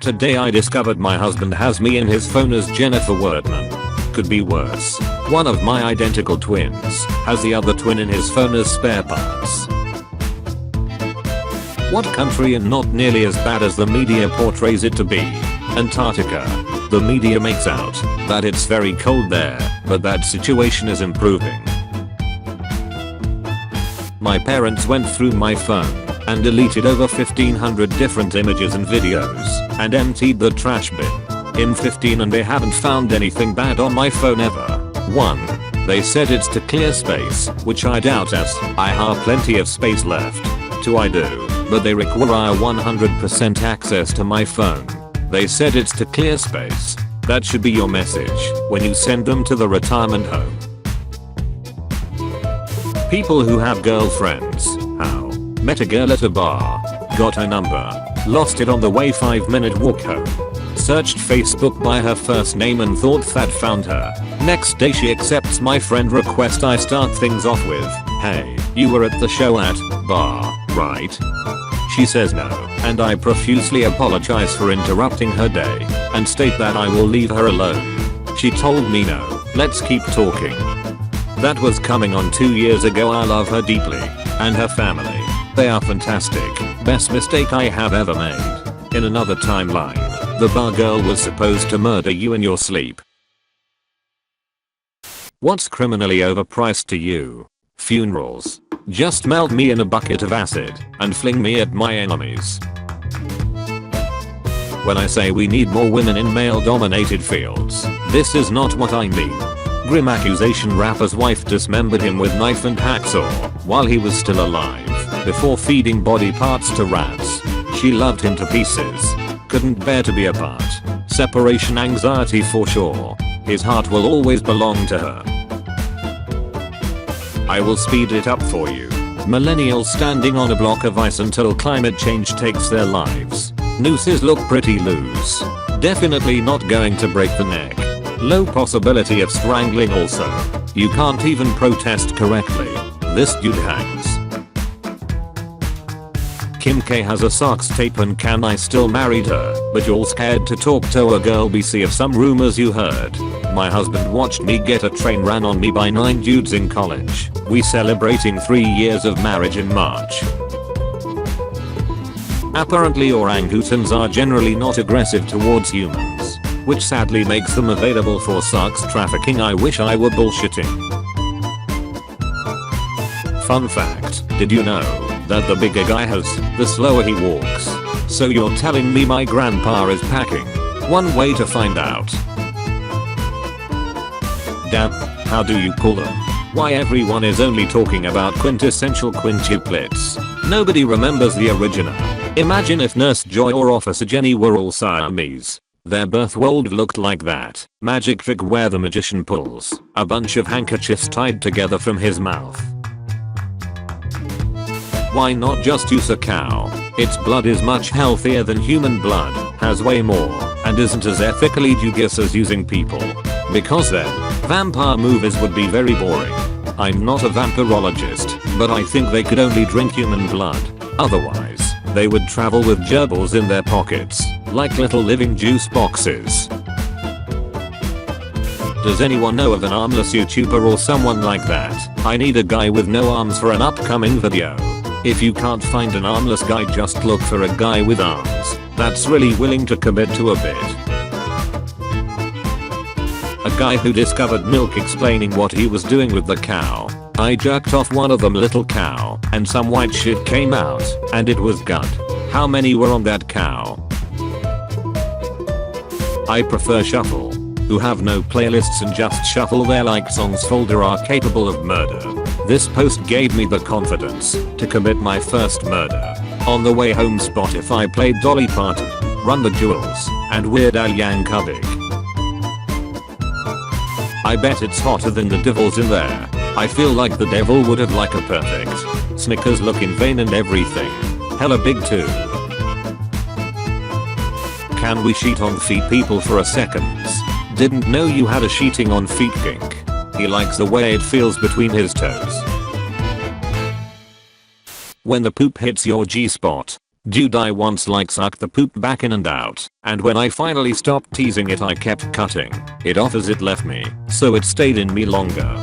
Today I discovered my husband has me in his phone as Jennifer Wordman. Could be worse. One of my identical twins has the other twin in his phone as spare parts. What country, and not nearly as bad as the media portrays it to be? Antarctica. The media makes out that it's very cold there, but that situation is improving. My parents went through my phone and deleted over 1500 different images and videos and emptied the trash bin in 15, and they haven't found anything bad on my phone ever. 1. They said it's to clear space, which I doubt, as I have plenty of space left. 2. I do, but they require 100% access to my phone. They said it's to clear space. That should be your message when you send them to the retirement home. People who have girlfriends. How? Met a girl at a bar. Got her number. Lost it on the way 5-minute walk home. Searched Facebook by her first name and thought that found her. Next day she accepts my friend request. I start things off with, "Hey, you were at the show at bar, right?" She says no, and I profusely apologize for interrupting her day and state that I will leave her alone. She told me no, let's keep talking. That was coming on 2 years ago. I love her deeply and her family. They are fantastic. Best mistake I have ever made. In another timeline, the bar girl was supposed to murder you in your sleep. What's criminally overpriced to you? Funerals. Just melt me in a bucket of acid and fling me at my enemies. When I say we need more women in male-dominated fields, this is not what I mean. Grim accusation: rapper's wife dismembered him with knife and hacksaw while he was still alive before feeding body parts to rats. She loved him to pieces. Couldn't bear to be apart. Separation anxiety for sure. His heart will always belong to her. I will speed it up for you. Millennials standing on a block of ice until climate change takes their lives. Nooses look pretty loose. Definitely not going to break the neck. Low possibility of strangling also. You can't even protest correctly. This dude hangs. Kim K has a socks tape, and can I still married her, but you're scared to talk to a girl BC of some rumors you heard. My husband watched me get a train ran on me by 9 dudes in college. We celebrating 3 years of marriage in March. Apparently orangutans are generally not aggressive towards humans, which sadly makes them available for sex trafficking. I wish I were bullshitting. Fun fact, did you know that the bigger guy has, the slower he walks? So you're telling me my grandpa is packing? One way to find out. Damn, how do you pull them? Why everyone is only talking about quintessential quintuplets? Nobody remembers the original. Imagine if Nurse Joy or Officer Jenny were all Siamese. Their birth world looked like that. Magic trick where the magician pulls a bunch of handkerchiefs tied together from his mouth. Why not just use a cow? Its blood is much healthier than human blood, has way more, and isn't as ethically dubious as using people. Because then, vampire movies would be very boring. I'm not a vampirologist, but I think they could only drink human blood. Otherwise, they would travel with gerbils in their pockets, like little living juice boxes. Does anyone know of an armless YouTuber or someone like that? I need a guy with no arms for an upcoming video. If you can't find an armless guy, just look for a guy with arms that's really willing to commit to a bit. A guy who discovered milk explaining what he was doing with the cow. I jerked off one of them little cow and some white shit came out and it was gut. How many were on that cow? I prefer shuffle. Who have no playlists and just shuffle their like songs folder are capable of murder. This post gave me the confidence to commit my first murder. On the way home Spotify played Dolly Parton, Run the Jewels, and Weird Al Yankovic. I bet it's hotter than the devil's in there. I feel like the devil would have like a perfect Snickers looking vein and everything. Hella big too. Can we sheet on feet people for a second? Didn't know you had a sheeting on feet kink. He likes the way it feels between his toes. When the poop hits your G-spot, Dude, I once sucked the poop back in and out, and when I finally stopped teasing it I kept cutting it off as it left me, so it stayed in me longer.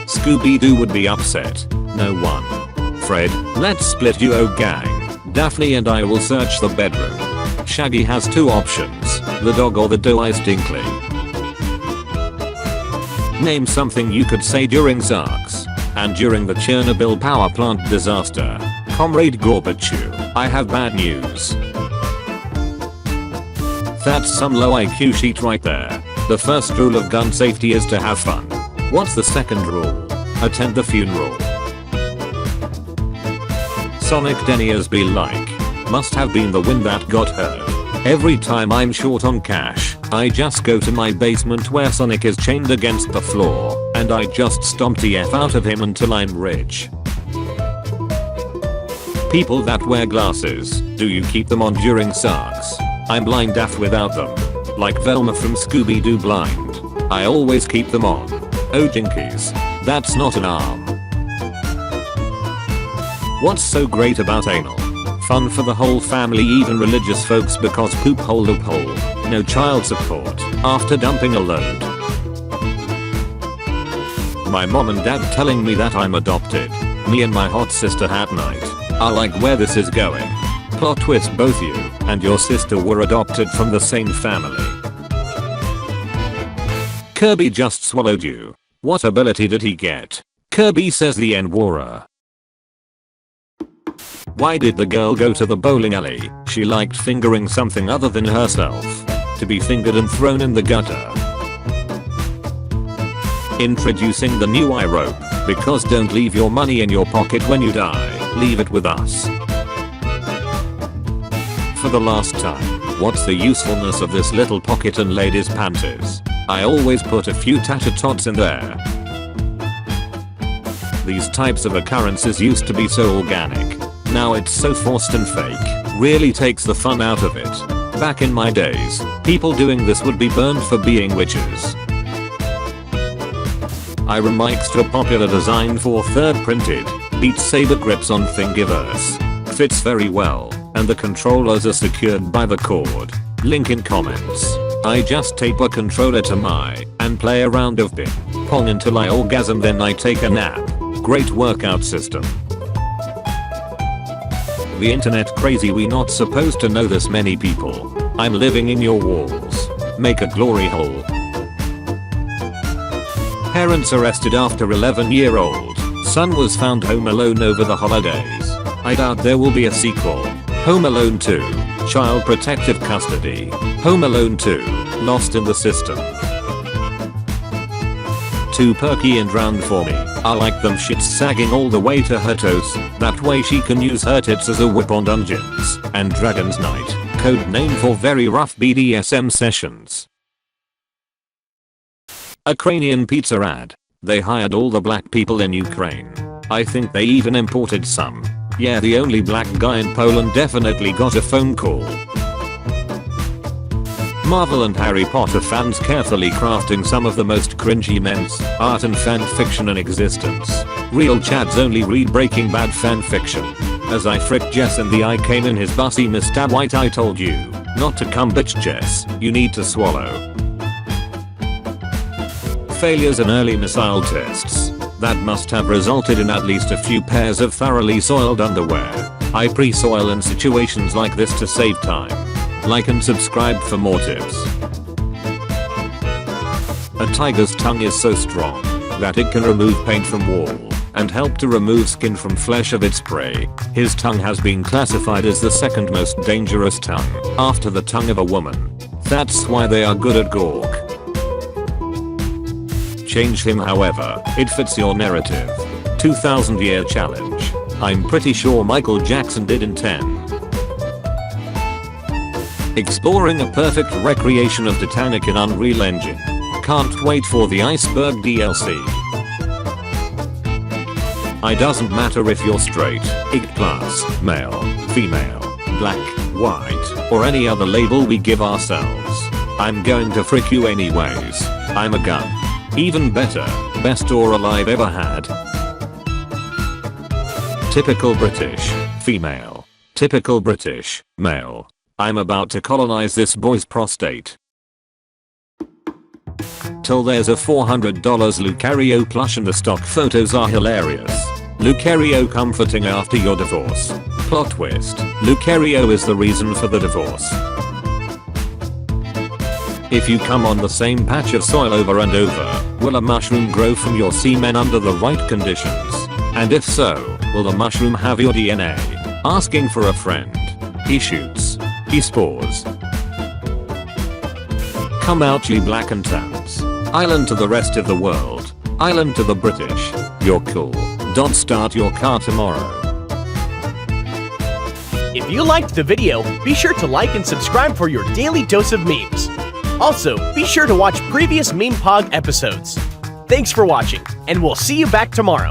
Scooby-Doo would be upset. No one. Fred, let's split duo gang. Daphne and I will search the bedroom. Shaggy has 2 options, the dog or the doe distinctly. Name something you could say during Zarks. And during the Chernobyl power plant disaster. Comrade Gorbachev, I have bad news. That's some low IQ shit right there. The first rule of gun safety is to have fun. What's the second rule? Attend the funeral. Sonic Deniers be like. Must have been the wind that got hurt. Every time I'm short on cash, I just go to my basement where Sonic is chained against the floor, and I just stomp the F out of him until I'm rich. People that wear glasses, do you keep them on during Zarks? I'm blind AF without them. Like Velma from Scooby-Doo blind. I always keep them on. Oh jinkies. That's not an arm. What's so great about anal? Fun for the whole family, even religious folks, because poop hole loophole. No child support after dumping a load. My mom and dad telling me that I'm adopted. Me and my hot sister hat night. I like where this is going. Plot twist, both you and your sister were adopted from the same family. Kirby just swallowed you. What ability did he get? Kirby says the N-Wara. Why did the girl go to the bowling alley? She liked fingering something other than herself. To be fingered and thrown in the gutter. Introducing the new iRope, because don't leave your money in your pocket when you die, leave it with us. For the last time, what's the usefulness of this little pocket and ladies' panties? I always put a few tatter tots in there. These types of occurrences used to be so organic. Now it's so forced and fake, really takes the fun out of it. Back in my days, people doing this would be burned for being witches. iROM extra popular design for 3rd printed, Beat Saber grips on Thingiverse. Fits very well, and the controllers are secured by the cord. Link in comments. I just tape a controller to my, and play a round of ping pong until I orgasm, then I take a nap. Great workout system. The internet crazy, we not supposed to know this many people. I'm living in your walls. Make a glory hole. Parents arrested after 11-year-old son was found home alone over the holidays. I doubt there will be a sequel. Home Alone 2. Child Protective Custody. Home Alone 2. Lost in the System. Too perky and round for me. I like them shits sagging all the way to her toes. That way she can use her tits as a whip on Dungeons and Dragons Night. Code name for very rough BDSM sessions. Ukrainian pizza ad. They hired all the black people in Ukraine. I think they even imported some. Yeah, the only black guy in Poland definitely got a phone call. Marvel and Harry Potter fans carefully crafting some of the most cringy memes, art and fan fiction in existence. Real Chads only read Breaking Bad fan fiction. As I fricked Jess in the eye, came in his bussy Mr. White, I told you not to come, bitch Jess, you need to swallow. Failures in early missile tests. That must have resulted in at least a few pairs of thoroughly soiled underwear. I pre-soil in situations like this to save time. Like and subscribe for more tips. A tiger's tongue is so strong that it can remove paint from wall and help to remove skin from flesh of its prey. His tongue has been classified as the 2nd most dangerous tongue, after the tongue of a woman. That's why they are good at Gork. Change him, however, it fits your narrative. 2000-year challenge. I'm pretty sure Michael Jackson did in 10. Exploring a perfect recreation of Titanic in Unreal Engine. Can't wait for the Iceberg DLC. It doesn't matter if you're straight, ig+, male, female, black, white, or any other label we give ourselves. I'm going to frick you anyways. I'm a gun. Even better, best or alive ever had. Typical British, female. Typical British, male. I'm about to colonize this boy's prostate. Till there's a $400 Lucario plush and the stock photos are hilarious. Lucario comforting after your divorce. Plot twist, Lucario is the reason for the divorce. If you come on the same patch of soil over and over, will a mushroom grow from your semen under the right conditions? And if so, will the mushroom have your DNA? Asking for a friend. He shoots. He spores. Come out ye black and tans. Island to the rest of the world. Island to the British. You're cool. Don't start your car tomorrow. If you liked the video, be sure to like and subscribe for your daily dose of memes. Also, be sure to watch previous MemePog episodes. Thanks for watching, and we'll see you back tomorrow.